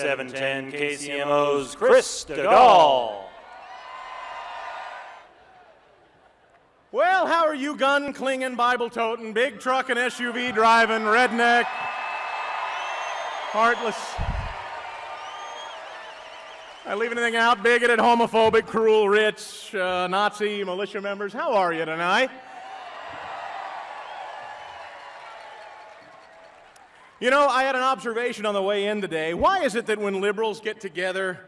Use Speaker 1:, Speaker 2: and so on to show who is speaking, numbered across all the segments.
Speaker 1: 710 KCMO's Chris Stigall.
Speaker 2: Well, how are you gun-clinging, Bible-toting, big truck and SUV driving, redneck, heartless, I leave anything out, bigoted, homophobic, cruel, rich, Nazi, militia members? How are you tonight? You know, I had an observation on the way in today. Why is it that when liberals get together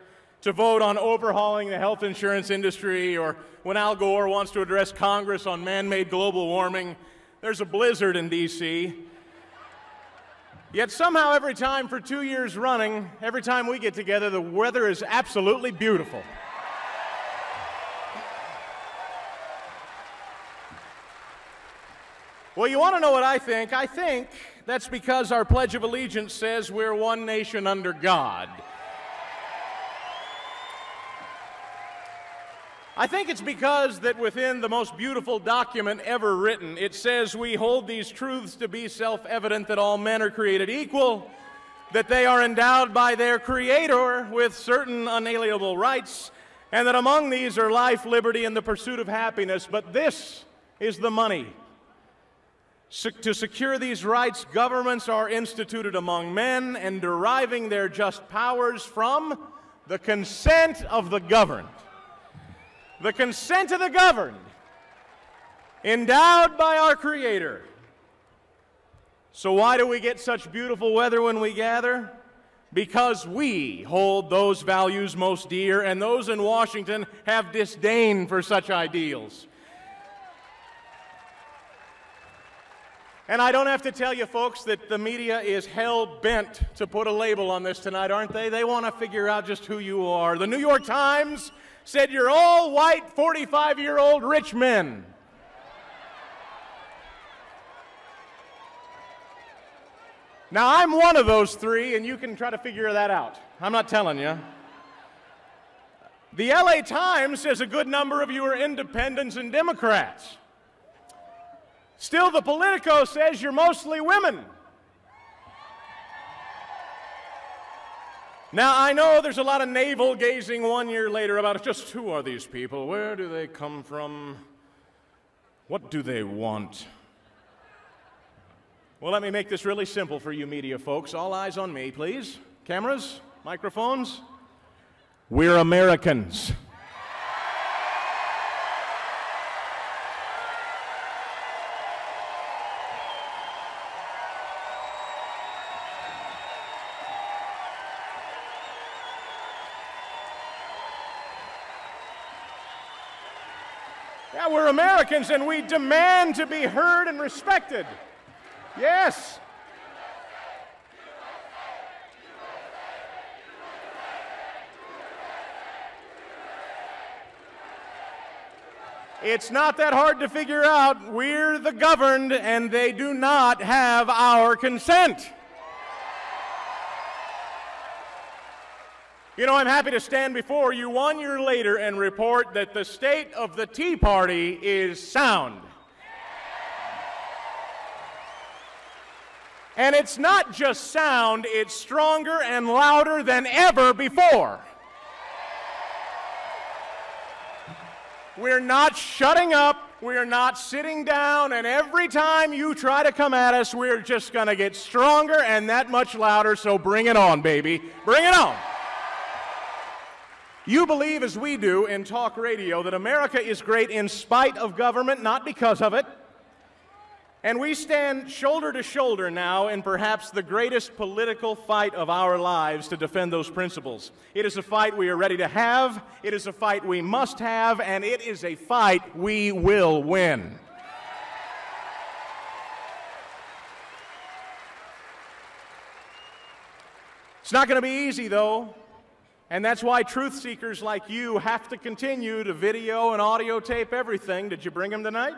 Speaker 2: to vote on overhauling the health insurance industry, or when Al Gore wants to address Congress on man-made global warming, there's a blizzard in D.C.? Yet somehow every time for 2 years running, every time we get together, the weather is absolutely beautiful. Well, you want to know what I think? I think that's because our Pledge of Allegiance says we're one nation under God. I think it's because that within the most beautiful document ever written, it says we hold these truths to be self-evident, that all men are created equal, that they are endowed by their Creator with certain unalienable rights, and that among these are life, liberty, and the pursuit of happiness. But this is the money. To secure these rights, governments are instituted among men and deriving their just powers from the consent of the governed. The consent of the governed, endowed by our Creator. So why do we get such beautiful weather when we gather? Because we hold those values most dear, and those in Washington have disdain for such ideals. And I don't have to tell you, folks, that the media is hell-bent to put a label on this tonight, aren't they? They want to figure out just who you are. The New York Times said you're all white, 45-year-old rich men. Now, I'm one of those three, and you can try to figure that out. I'm not telling you. The LA Times says a good number of you are independents and Democrats. Still, the Politico says you're mostly women. Now, I know there's a lot of navel-gazing 1 year later about just who are these people? Where do they come from? What do they want? Well, let me make this really simple for you media folks. All eyes on me, please. Cameras, microphones. We're Americans. Yeah, we're Americans, and we demand to be heard and respected. Yes. It's not that hard to figure out. We're the governed, and they do not have our consent. You know, I'm happy to stand before you 1 year later and report that the state of the Tea Party is sound. And it's not just sound, it's stronger and louder than ever before. We're not shutting up, we're not sitting down, and every time you try to come at us, we're just going to get stronger and that much louder, so bring it on, baby. Bring it on. You believe, as we do in talk radio, that America is great in spite of government, not because of it. And we stand shoulder to shoulder now in perhaps the greatest political fight of our lives to defend those principles. It is a fight we are ready to have, it is a fight we must have, and it is a fight we will win. It's not going to be easy, though. And that's why truth seekers like you have to continue to video and audio tape everything. Did you bring them tonight?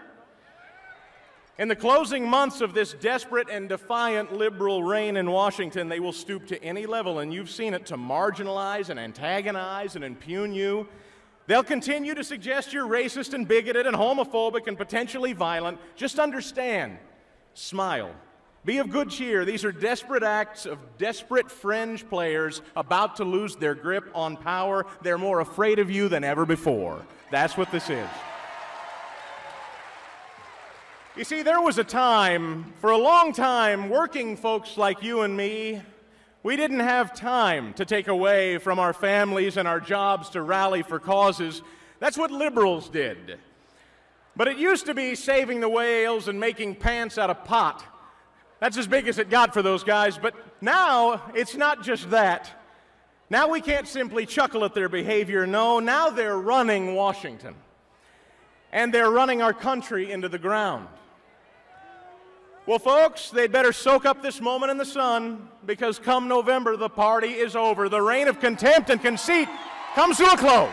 Speaker 2: In the closing months of this desperate and defiant liberal reign in Washington, they will stoop to any level, and you've seen it, to marginalize and antagonize and impugn you. They'll continue to suggest you're racist and bigoted and homophobic and potentially violent. Just understand, smile, Be of good cheer. These are desperate acts of desperate fringe players about to lose their grip on power. They're more afraid of you than ever before. That's what this is. You see, there was a time, for a long time, working folks like you and me, we didn't have time to take away from our families and our jobs to rally for causes. That's what liberals did. But it used to be saving the whales and making pants out of pot. That's as big as it got for those guys. But now, it's not just that. Now we can't simply chuckle at their behavior. No, now they're running Washington. And they're running our country into the ground. Well, folks, they'd better soak up this moment in the sun, because come November, the party is over. The reign of contempt and conceit comes to a close.